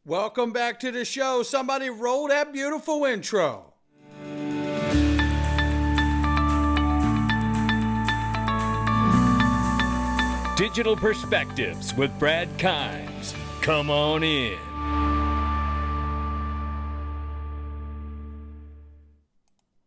Welcome back to the show. Somebody roll that beautiful intro. Digital Perspectives with Brad Kimes. Come on in.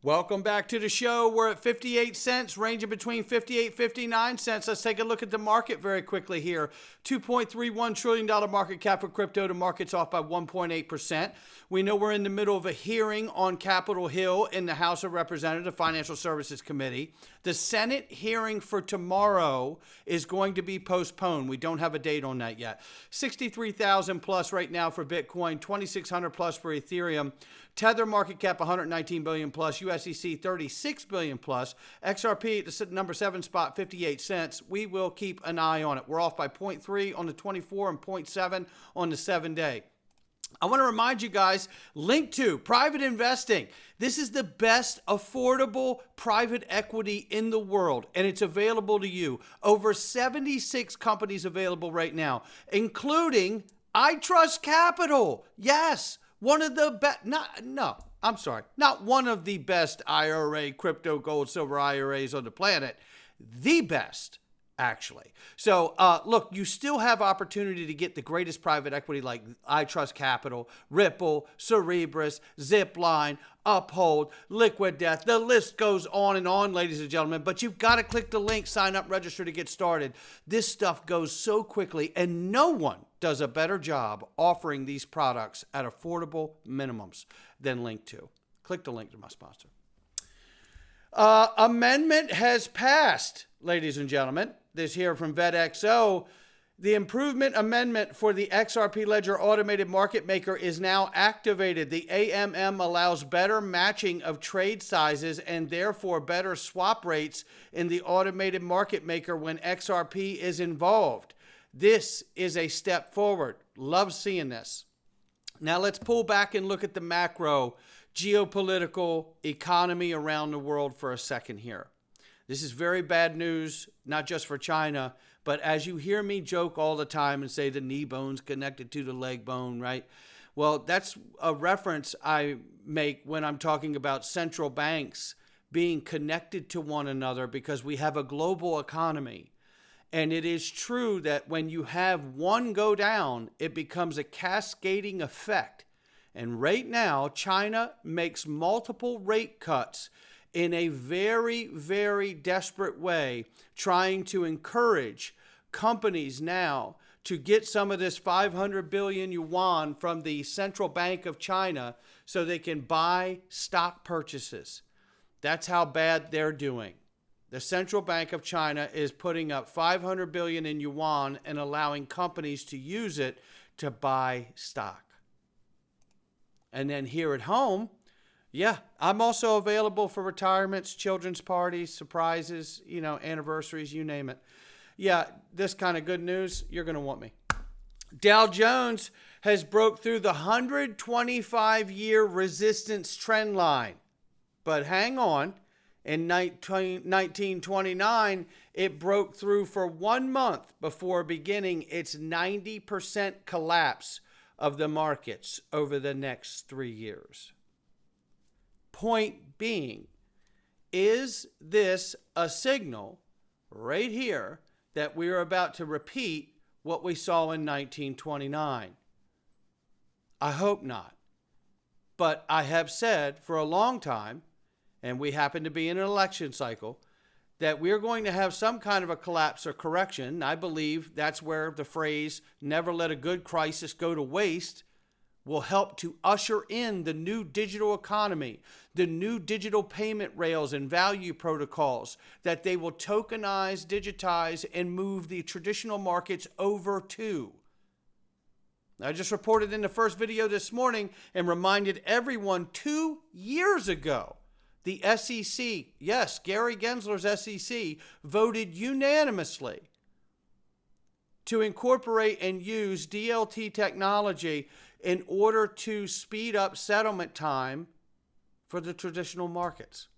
Welcome back to the show. We're at 58 cents, ranging between 58 and 59 cents. Let's take a look at the market very quickly here. $2.31 trillion market cap for crypto. The market's off by 1.8%. We know we're in the middle of a hearing on Capitol Hill in the House of Representatives Financial Services Committee. The Senate hearing for tomorrow is going to be postponed. We don't have a date on that yet. 63,000 plus right now for Bitcoin, 2,600 plus for Ethereum. Tether market cap 119 billion plus, USDC 36 billion plus, XRP at the number 7 spot 58 cents. We will keep an eye on it. We're off by 0.3 on the 24 and 0.7 on the 7-day. I want to remind you guys, link to private investing. This is the best affordable private equity in the world, and it's available to you. Over 76 companies available right now, including I Trust Capital. Yes. One of the best, not one of the best IRA, crypto, gold, silver IRAs on the planet. The best, actually. So, look, you still have opportunity to get the greatest private equity like I Trust Capital, Ripple, Cerebras, Zipline, Uphold, Liquid Death. The list goes on and on, ladies and gentlemen, but you've got to click the link, sign up, register to get started. This stuff goes so quickly, and no one does a better job offering these products at affordable minimums than Link2. Click the link to my sponsor. Amendment has passed, ladies and gentlemen. This here from VetXO. The improvement amendment for the XRP Ledger automated market maker is now activated. The AMM allows better matching of trade sizes and therefore better swap rates in the automated market maker when XRP is involved. This is a step forward. Love seeing this. Now let's pull back and look at the macro geopolitical economy around the world for a second here. This is very bad news, not just for China, but as you hear me joke all the time and say the knee bone's connected to the leg bone, right? Well, that's a reference I make when I'm talking about central banks being connected to one another because we have a global economy. And it is true that when you have one go down, it becomes a cascading effect. And right now, China makes multiple rate cuts in a very, very desperate way, trying to encourage companies now to get some of this 500 billion yuan from the Central Bank of China so they can buy stock purchases. That's how bad they're doing. The Central Bank of China is putting up 500 billion in yuan and allowing companies to use it to buy stock. And then here at home, yeah, I'm also available for retirements, children's parties, surprises, anniversaries, you name it. Yeah, this kind of good news, you're going to want me. Dow Jones has broke through the 125-year resistance trend line. But hang on. In 1929, it broke through for 1 month before beginning its 90% collapse of the markets over the next 3 years. Point being, is this a signal right here that we are about to repeat what we saw in 1929? I hope not. But I have said for a long time, and we happen to be in an election cycle, that we're going to have some kind of a collapse or correction. I believe that's where the phrase, never let a good crisis go to waste, will help to usher in the new digital economy, the new digital payment rails and value protocols that they will tokenize, digitize, and move the traditional markets over to. I just reported in the first video this morning and reminded everyone 2 years ago, the SEC, yes, Gary Gensler's SEC, voted unanimously to incorporate and use DLT technology in order to speed up settlement time for the traditional markets.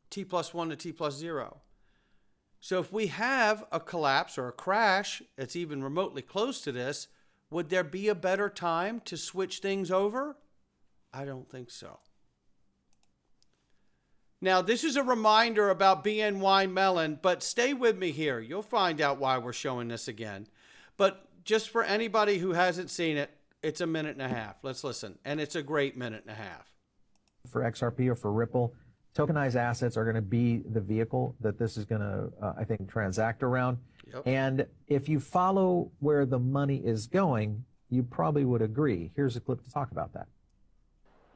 T+1 to T+0. So if we have a collapse or a crash that's even remotely close to this, Would there be a better time to switch things over? I don't think so. Now, this is a reminder about BNY Mellon, but stay with me here. You'll find out why we're showing this again. But just for anybody who hasn't seen it, it's a minute and a half. Let's listen. And it's a great minute and a half. For XRP or for Ripple, tokenized assets are going to be the vehicle that this is going to, I think, transact around. Yep. And if you follow where the money is going, you probably would agree. Here's a clip to talk about that.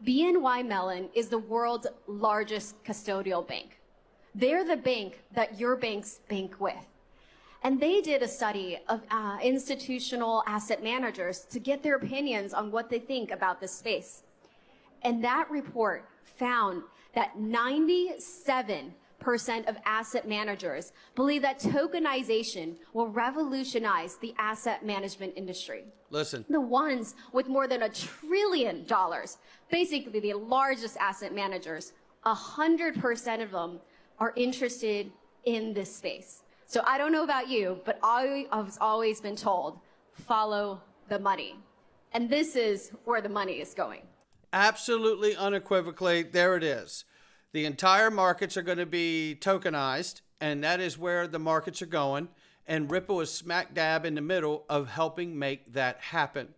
BNY Mellon is the world's largest custodial bank. They're the bank that your banks bank with. And they did a study of institutional asset managers to get their opinions on what they think about this space. And that report found that 97% of asset managers believe that tokenization will revolutionize the asset management industry. Listen. The ones with more than $1 trillion, basically the largest asset managers, 100% of them are interested in this space. So I don't know about you, but I've always been told, follow the money. And this is where the money is going. Absolutely unequivocally, there it is. The entire markets are going to be tokenized, and that is where the markets are going. And Ripple is smack dab in the middle of helping make that happen.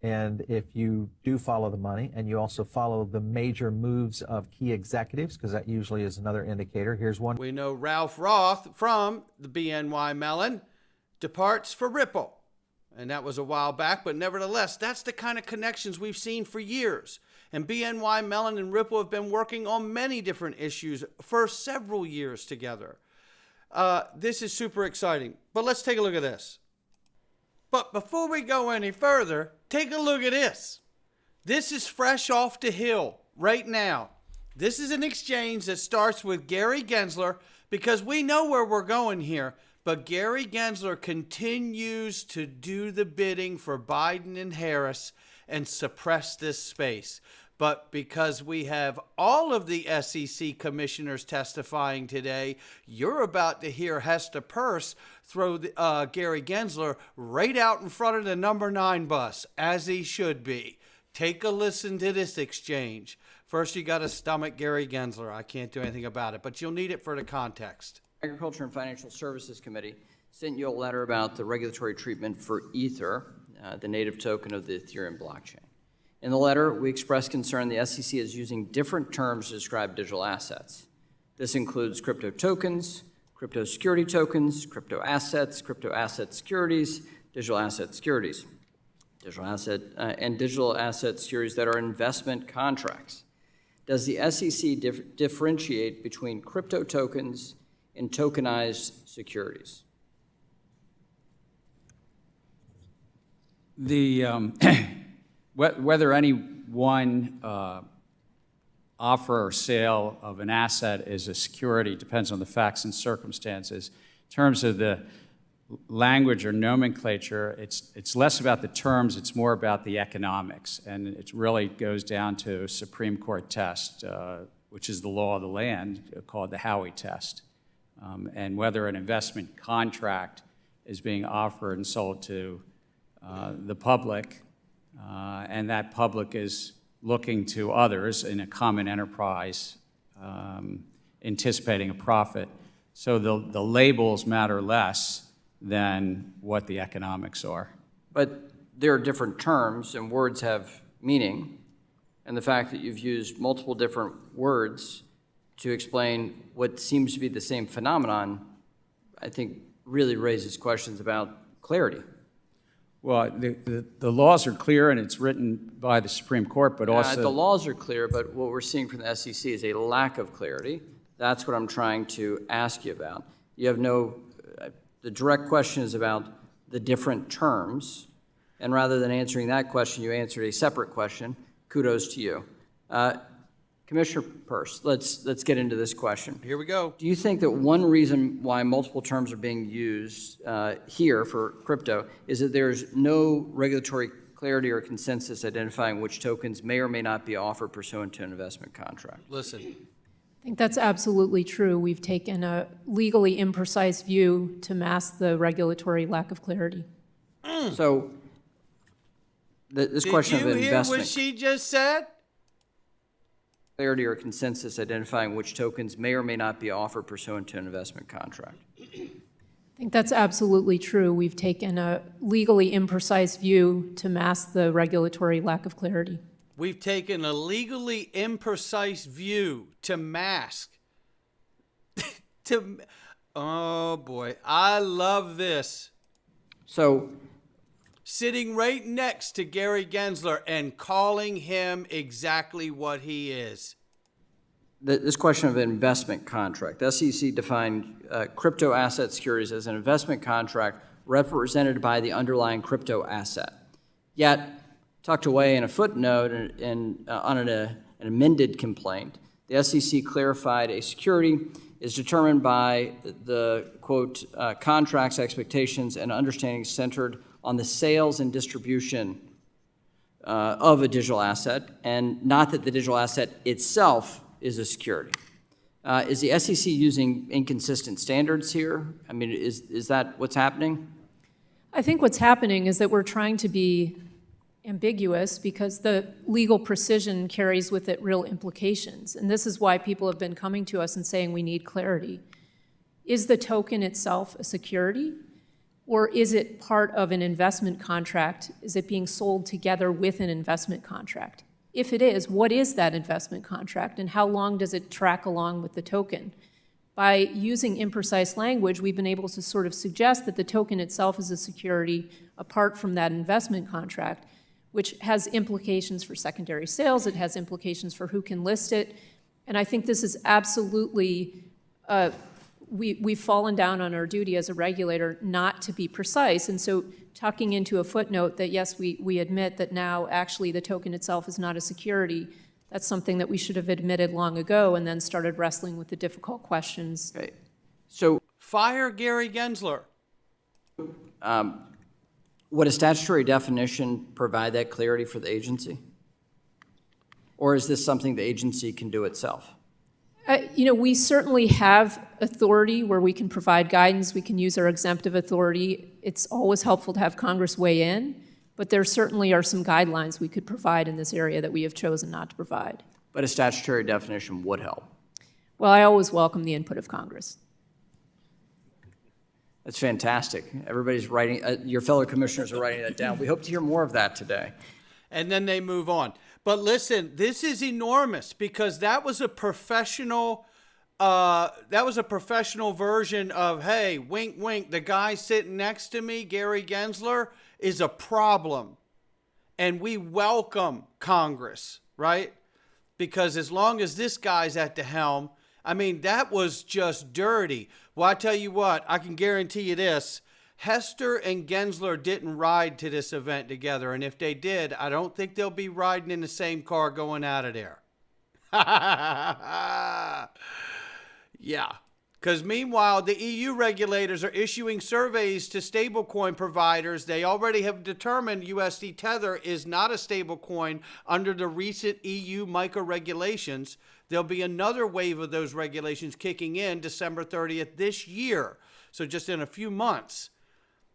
And if you do follow the money and you also follow the major moves of key executives, because that usually is another indicator. Here's one. We know Ralph Roth from the BNY Mellon departs for Ripple. And that was a while back, but nevertheless, that's the kind of connections we've seen for years. And BNY Mellon and Ripple have been working on many different issues for several years together. This is super exciting. But let's take a look at this. But before we go any further, take a look at this. This is fresh off the hill right now. This is an exchange that starts with Gary Gensler, because we know where we're going here. But Gary Gensler continues to do the bidding for Biden and Harris and suppress this space. But because we have all of the SEC commissioners testifying today, you're about to hear Hester Peirce throw Gary Gensler right out in front of the number 9 bus, as he should be. Take a listen to this exchange. First, you got to stomach Gary Gensler. I can't do anything about it, but you'll need it for the context. Agriculture and Financial Services Committee sent you a letter about the regulatory treatment for Ether, the native token of the Ethereum blockchain. In the letter, we expressed concern the SEC is using different terms to describe digital assets. This includes crypto tokens, crypto security tokens, crypto asset securities, digital asset securities, and digital asset securities that are investment contracts. Does the SEC differentiate between crypto tokens and tokenized securities? Whether any one offer or sale of an asset is a security depends on the facts and circumstances. In terms of the language or nomenclature, it's less about the terms, it's more about the economics. And it really goes down to a Supreme Court test, which is the law of the land, called the Howey test. And whether an investment contract is being offered and sold to the public, and that public is looking to others in a common enterprise, anticipating a profit. So the labels matter less than what the economics are. But there are different terms, and words have meaning. And the fact that you've used multiple different words to explain what seems to be the same phenomenon, I think really raises questions about clarity. Well, the laws are clear, and it's written by the Supreme Court, but also... The laws are clear, but what we're seeing from the SEC is a lack of clarity. That's what I'm trying to ask you about. You have no... The direct question is about the different terms, and rather than answering that question, you answered a separate question. Kudos to you. Commissioner Peirce, let's get into this question. Here we go. Do you think that one reason why multiple terms are being used here for crypto is that there's no regulatory clarity or consensus identifying which tokens may or may not be offered pursuant to an investment contract? Listen. I think that's absolutely true. We've taken a legally imprecise view to mask the regulatory lack of clarity. So This Did question you of hear investment what she just said? clarity or consensus identifying which tokens may or may not be offered pursuant to an investment contract. I think that's absolutely true. We've taken a legally imprecise view to mask the regulatory lack of clarity. We've taken a legally imprecise view to mask. Oh boy, I love this. So Sitting right next to Gary Gensler and calling him exactly what he is. this question of investment contract, the SEC defined crypto asset securities as an investment contract represented by the underlying crypto asset. Yet, tucked away in a footnote on an amended complaint, the SEC clarified a security is determined by the, quote, contracts, expectations, and understandings centered on the sales and distribution of a digital asset, and not that the digital asset itself is a security. Is the SEC using inconsistent standards here? I mean, is that what's happening? I think what's happening is that we're trying to be ambiguous because the legal precision carries with it real implications. And this is why people have been coming to us and saying we need clarity. Is the token itself a security? Or is it part of an investment contract? Is it being sold together with an investment contract? If it is, what is that investment contract and how long does it track along with the token? By using imprecise language, we've been able to sort of suggest that the token itself is a security apart from that investment contract, which has implications for secondary sales. It has implications for who can list it. And I think this is absolutely, we've fallen down on our duty as a regulator not to be precise. And so tucking into a footnote that, yes, we admit that now actually the token itself is not a security, that's something that we should have admitted long ago and then started wrestling with the difficult questions. Okay. So Fire Gary Gensler. would a statutory definition provide that clarity for the agency? Or is this something the agency can do itself? We certainly have authority where we can provide guidance. We can use our exemptive authority. It's always helpful to have Congress weigh in, but there certainly are some guidelines we could provide in this area that we have chosen not to provide. But a statutory definition would help. Well, I always welcome the input of Congress. That's fantastic. Everybody's writing, your fellow commissioners are writing that down. We hope to hear more of that today. And then they move on. But listen, this is enormous because that was a professional version of, hey, wink, wink, the guy sitting next to me, Gary Gensler, is a problem. And we welcome Congress, right? Because as long as this guy's at the helm, I mean, that was just dirty. Well, I tell you what, I can guarantee you this. Hester and Gensler didn't ride to this event together. And if they did, I don't think they'll be riding in the same car going out of there. Yeah. Because meanwhile, the EU regulators are issuing surveys to stablecoin providers. They already have determined USD Tether is not a stablecoin under the recent EU MiCA regulations. There'll be another wave of those regulations kicking in December 30th this year. So just in a few months.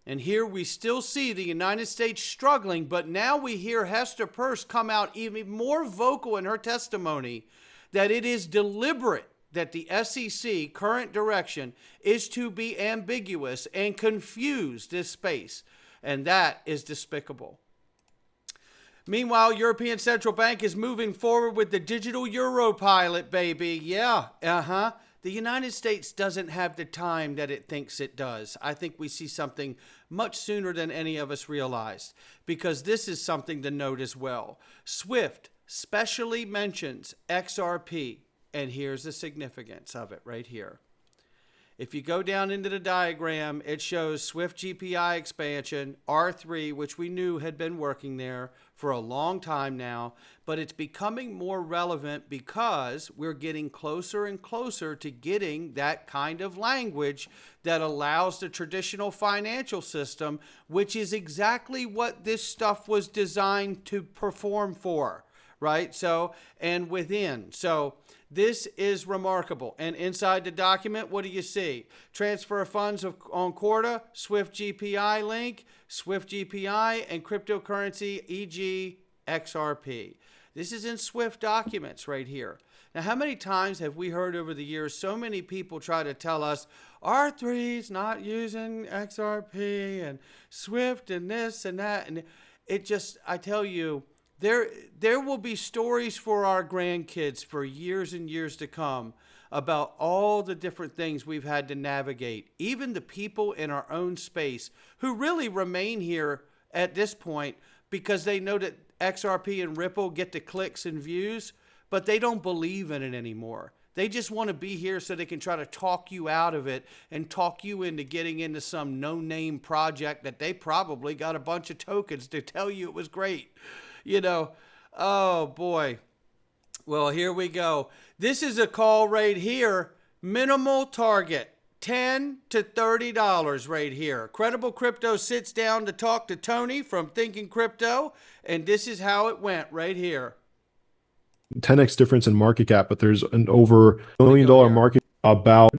And here we still see the United States struggling, but now we hear Hester Peirce come out even more vocal in her testimony that it is deliberate that the SEC current direction is to be ambiguous and confuse this space. And that is despicable. Meanwhile, European Central Bank is moving forward with the digital euro pilot, baby. Yeah, The United States doesn't have the time that it thinks it does. I think we see something much sooner than any of us realized, because this is something to note as well. SWIFT specially mentions XRP, and here's the significance of it right here. If you go down into the diagram, it shows SWIFT GPI expansion, R3, which we knew had been working there for a long time now, but it's becoming more relevant because we're getting closer and closer to getting that kind of language that allows the traditional financial system, which is exactly what this stuff was designed to perform for, right? So, and within. So this is remarkable. And inside the document, what do you see? Transfer of funds on Corda, Swift GPI link, Swift GPI, and cryptocurrency, e.g. XRP. This is in Swift documents right here. Now, how many times have we heard over the years so many people try to tell us R3's not using XRP and Swift and this and that? And it just, I tell you, there will be stories for our grandkids for years and years to come about all the different things we've had to navigate. Even the people in our own space who really remain here at this point because they know that XRP and Ripple get the clicks and views, but they don't believe in it anymore. They just want to be here so they can try to talk you out of it and talk you into getting into some no-name project that they probably got a bunch of tokens to tell you it was great. You know, oh boy. Well, here we go. This is a call right here. Minimal target, $10 to $30 right here. Credible Crypto sits down to talk to Tony from Thinking Crypto, and this is how it went right here. 10x difference in market cap, but there's an over $1 million market about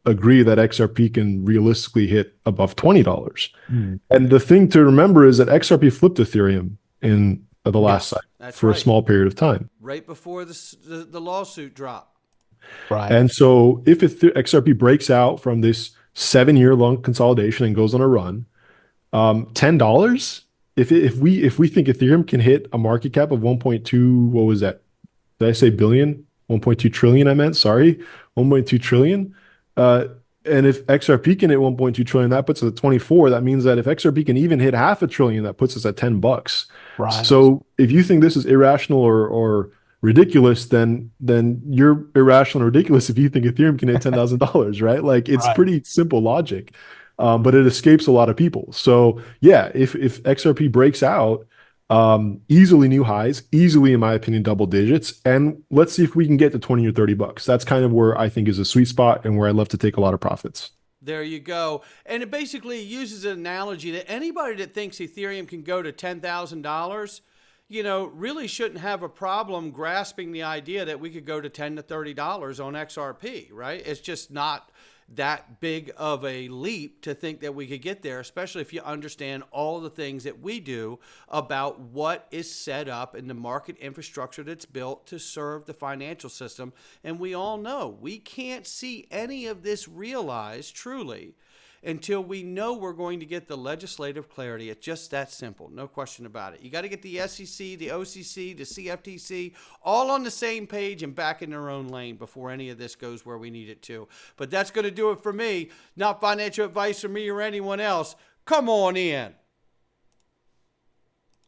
agree that XRP can realistically hit above $20. And the thing to remember is that XRP flipped Ethereum in the last cycle for a small period of time. Right before the lawsuit dropped. Right. And so if XRP breaks out from this 7-year-long consolidation and goes on a run, $10, if we think Ethereum can hit a market cap of 1.2, what was that? Did I say billion? 1.2 trillion, I meant, sorry. 1.2 trillion. And if XRP can hit 1.2 trillion, that puts us at 24. That means that if XRP can even hit $500 billion, that puts us at $10. Right. So if you think this is irrational or ridiculous, then you're irrational and ridiculous if you think Ethereum can hit $10,000, right? Like it's pretty simple logic, but it escapes a lot of people. So yeah, if XRP breaks out, easily new highs, easily, in my opinion, double digits. And let's see if we can get to 20 or $30. That's kind of where I think is a sweet spot and where I'd love to take a lot of profits. There you go. And it basically uses an analogy that anybody that thinks Ethereum can go to $10,000, you know, really shouldn't have a problem grasping the idea that we could go to $10 to $30 on XRP, right? It's just not that big of a leap to think that we could get there, especially if you understand all the things that we do about what is set up in the market infrastructure that's built to serve the financial system. And we all know we can't see any of this realized truly until we know we're going to get the legislative clarity. It's just that simple. No question about it. You got to get the SEC, the OCC, the CFTC all on the same page and back in their own lane before any of this goes where we need it to. But that's going to do it for me. Not financial advice from me or anyone else. Come on in.